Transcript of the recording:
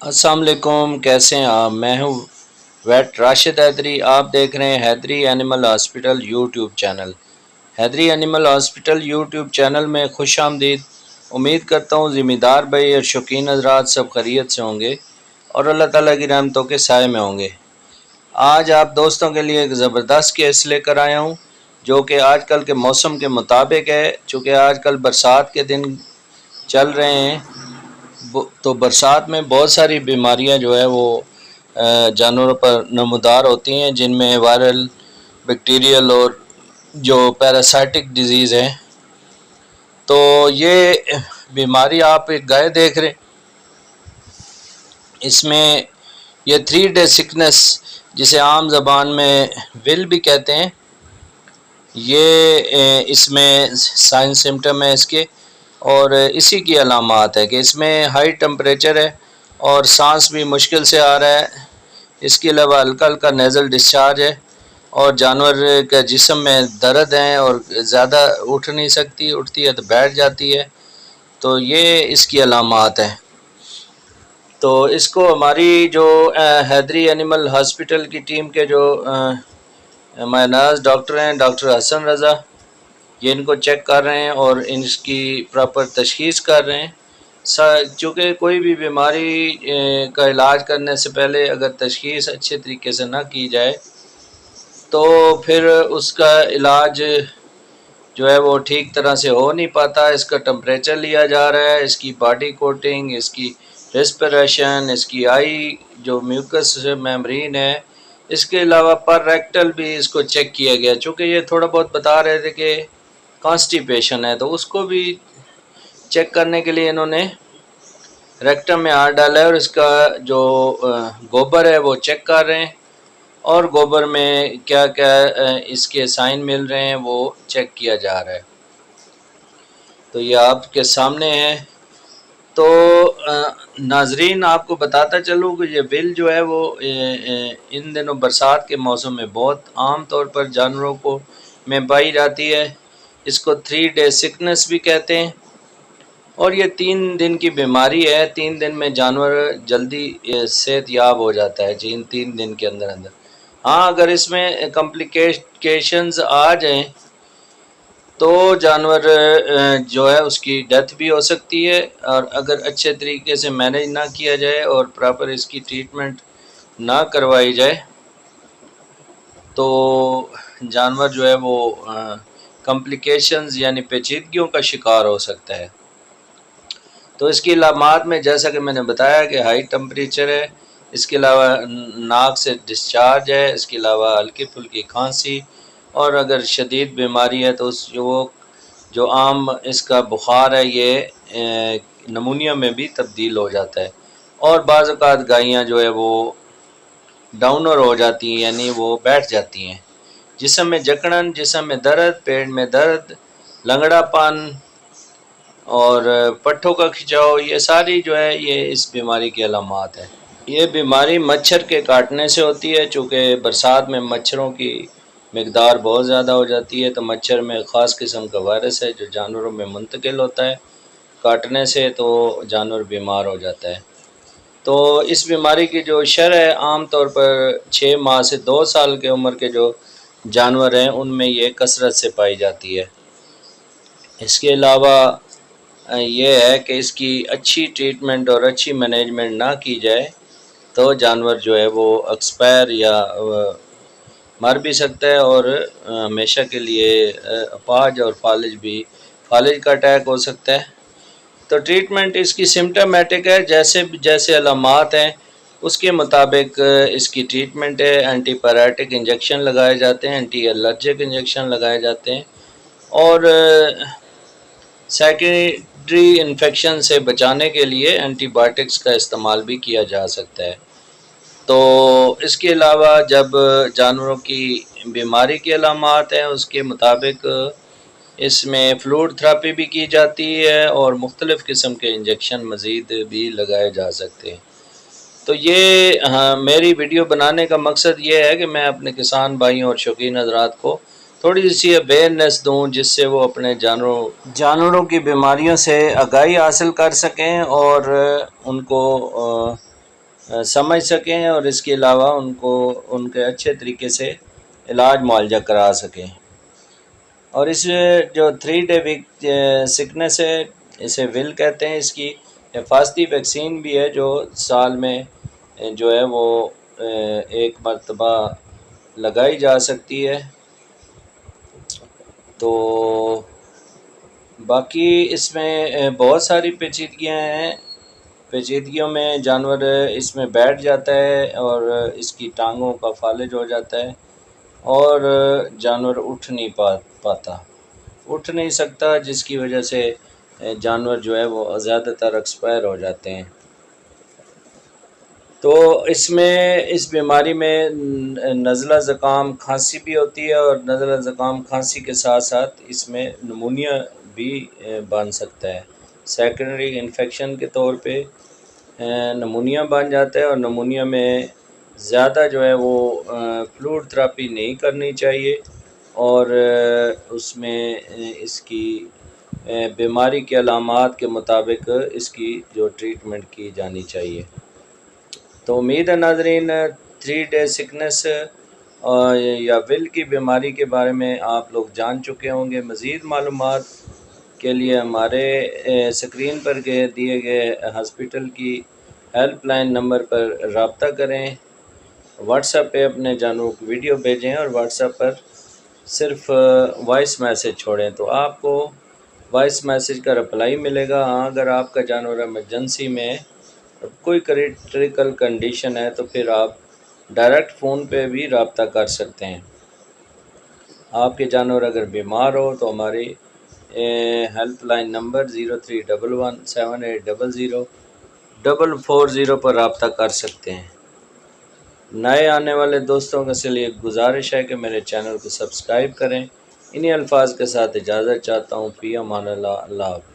अस्सलाम वालेकुम, कैसे हैं आप। मैं हूं वेट राशिद हैदरी। आप देख रहे हैं Haidri animal hospital YouTube channel. Haidri animal hospital YouTube channel में खुश आमदीद। उम्मीद करता हूं ज़िम्मेदार भाई और शौकीन हज़रात सब खैरियत से होंगे और अल्लाह ताला की रहमतों के साए में होंगे। आज आप दोस्तों के लिए एक ज़बरदस्त केस लेकर आया हूं जो कि आजकल के मौसम के मुताबिक है। चूँकि आजकल बरसात के दिन चल रहे हैं तो बरसात में बहुत सारी बीमारियां जो है वो जानवरों पर नमूदार होती हैं, जिनमें वायरल, बैक्टीरियल और जो पैरासाइटिक डिजीज़ हैं। तो ये बीमारी आप एक गाय देख रहे हैं, इसमें ये 3 डे सिकनेस जिसे आम ज़बान में विल भी कहते हैं, ये इसमें साइन सिम्टम है इसके। और इसी की अलामात है कि इसमें हाई टेम्परेचर है और सांस भी मुश्किल से आ रहा है। इसके अलावा हल्का हल्का नेज़ल डिस्चार्ज है और जानवर के जिस्म में दर्द है और ज़्यादा उठ नहीं सकती, उठती है तो बैठ जाती है। तो ये इसकी अलामात हैं। तो इसको हमारी जो हैदरी एनिमल हॉस्पिटल की टीम के जो मायनाज डॉक्टर हैं, डॉक्टर हसन रज़ा, ये इनको चेक कर रहे हैं और इनकी प्रॉपर तशख़ीस कर रहे हैं। चूँकि कोई भी बीमारी का इलाज करने से पहले अगर तशख़ीस अच्छे तरीके से ना की जाए तो फिर उसका इलाज जो है वो ठीक तरह से हो नहीं पाता। इसका टेम्परेचर लिया जा रहा है, इसकी बॉडी कोटिंग, इसकी रेस्पिरेशन, इसकी आई जो म्यूकस मेम्ब्रेन है, इसके अलावा पर रेक्टल भी इसको चेक किया गया। चूँकि ये थोड़ा बहुत बता रहे थे कि कॉन्स्टिपेशन है, तो उसको भी चेक करने के लिए इन्होंने रेक्टम में हाथ डाला है और इसका जो गोबर है वो चेक कर रहे हैं और गोबर में क्या क्या इसके साइन मिल रहे हैं वो चेक किया जा रहा है। तो ये आपके सामने है। तो नाजरीन, आपको बताता चलूँ कि ये विल जो है वो इन दिनों बरसात के मौसम में बहुत आम तौर पर जानवरों को में पाई जाती है। इसको 3 डे सिकनेस भी कहते हैं और ये 3 दिन की बीमारी है। 3 दिन में जानवर जल्दी सेहतयाब हो जाता है जी, इन 3 दिन के अंदर अंदर। हाँ, अगर इसमें कॉम्प्लिकेशंस आ जाएं तो जानवर जो है उसकी डेथ भी हो सकती है। और अगर अच्छे तरीके से मैनेज ना किया जाए और प्रॉपर इसकी ट्रीटमेंट ना करवाई जाए तो जानवर जो है वो कॉम्प्लिकेशंस यानी पेचीदगियों का शिकार हो सकता है। तो इसकी अलामात में जैसा कि मैंने बताया कि हाई टेम्परेचर है, इसके अलावा नाक से डिस्चार्ज है, इसके अलावा हल्की फुल्की खांसी, और अगर शदीद बीमारी है तो उस जो आम इसका बुखार है ये नमूनिया में भी तब्दील हो जाता है। और बाज़ औक़ात गायें जो है वो डाउनर हो जाती हैं, यानी वो बैठ जाती हैं। जिस्म में जकड़न, जिस्म में दर्द, पेट में दर्द, लंगड़ापन और पट्ठों का खिंचाव, ये सारी जो है ये इस बीमारी की अलामात है। ये बीमारी मच्छर के काटने से होती है। चूँकि बरसात में मच्छरों की मिक़दार बहुत ज़्यादा हो जाती है, तो मच्छर में ख़ास किस्म का वायरस है जो जानवरों में मुंतकिल होता है। काटने से तो जानवर बीमार हो जाता है। तो इस बीमारी की जो शरह है आम तौर पर 6 माह से 2 साल के उम्र के जो जानवर हैं उनमें ये कसरत से पाई जाती है। इसके अलावा ये है कि इसकी अच्छी ट्रीटमेंट और अच्छी मैनेजमेंट ना की जाए तो जानवर जो है वो एक्सपायर या मर भी सकता है और हमेशा के लिए अपाज और फालिज का अटैक हो सकता है। तो ट्रीटमेंट इसकी सिम्टमेटिक है, जैसे जैसे अलामात हैं उसके मुताबिक इसकी ट्रीटमेंट है। एंटीपायरेटिक इंजेक्शन लगाए जाते हैं, एंटी एलर्जिक इंजेक्शन लगाए जाते हैं और सेकेंडरी इन्फेक्शन से बचाने के लिए एंटीबायोटिक्स का इस्तेमाल भी किया जा सकता है। तो इसके अलावा जब जानवरों की बीमारी की अलामात हैं उसके मुताबिक इसमें फ्लूइड थेरेपी भी की जाती है और मुख्तलिफ़ किस्म के इंजेक्शन मज़ीद भी लगाए जा सकते हैं। तो ये मेरी वीडियो बनाने का मकसद ये है कि मैं अपने किसान भाइयों और शौकीन हज़रात को थोड़ी सी अवेयरनेस दूँ, जिससे वो अपने जानवरों की बीमारियों से आगाही हासिल कर सकें और उनको سمجھ سکیں اور اس کے علاوہ ان کے اچھے طریقے سے علاج معالجہ کرا سکیں۔ اور اس جو 3 ڈے ویک سکنس ہے، اسے ول کہتے ہیں، اس کی حفاظتی ویکسین بھی ہے جو سال میں جو ہے وہ 1 مرتبہ لگائی جا سکتی ہے۔ تو باقی اس میں بہت ساری پیچیدگیاں ہیں، پیچیدگیوں میں جانور اس میں بیٹھ جاتا ہے اور اس کی ٹانگوں کا فالج ہو جاتا ہے اور جانور اٹھ نہیں پاتا، اٹھ نہیں سکتا، جس کی وجہ سے جانور جو ہے وہ زیادہ تر ایکسپائر ہو جاتے ہیں۔ تو اس بیماری میں نزلہ زکام کھانسی بھی ہوتی ہے، اور نزلہ زکام کھانسی کے ساتھ ساتھ اس میں نمونیا بھی بن سکتا ہے، سیکنڈری انفیکشن کے طور پہ نمونیا بن جاتا ہے، اور نمونیا میں زیادہ جو ہے وہ فلوئڈ تھراپی نہیں کرنی چاہیے، اور اس میں اس کی بیماری کے علامات کے مطابق اس کی جو ٹریٹمنٹ کی جانی چاہیے۔ تو امید ہے ناظرین 3 ڈے سکنس یا ول کی بیماری کے بارے میں آپ لوگ جان چکے ہوں گے۔ مزید معلومات کے لیے ہمارے اسکرین پر دیے گئے ہاسپٹل کی ہیلپ لائن نمبر پر رابطہ کریں، واٹس ایپ پہ اپنے جانوروں کو ویڈیو بھیجیں اور واٹس ایپ پر صرف وائس میسج چھوڑیں تو آپ کو وائس میسج کا رپلائی ملے گا۔ ہاں، اگر آپ کا جانور ایمرجنسی میں کوئی کریٹیکل کنڈیشن ہے تو پھر آپ ڈائریکٹ فون پہ بھی رابطہ کر سکتے ہیں۔ آپ کے جانور اگر بیمار ہو تو ہماری ہیلپ لائن نمبر 0311780040 پر رابطہ کر سکتے ہیں۔ نئے آنے والے دوستوں کے لیے گزارش ہے کہ میرے چینل کو سبسکرائب کریں۔ انہی الفاظ کے ساتھ اجازت چاہتا ہوں، فی امان اللہ، اللہ حافظ۔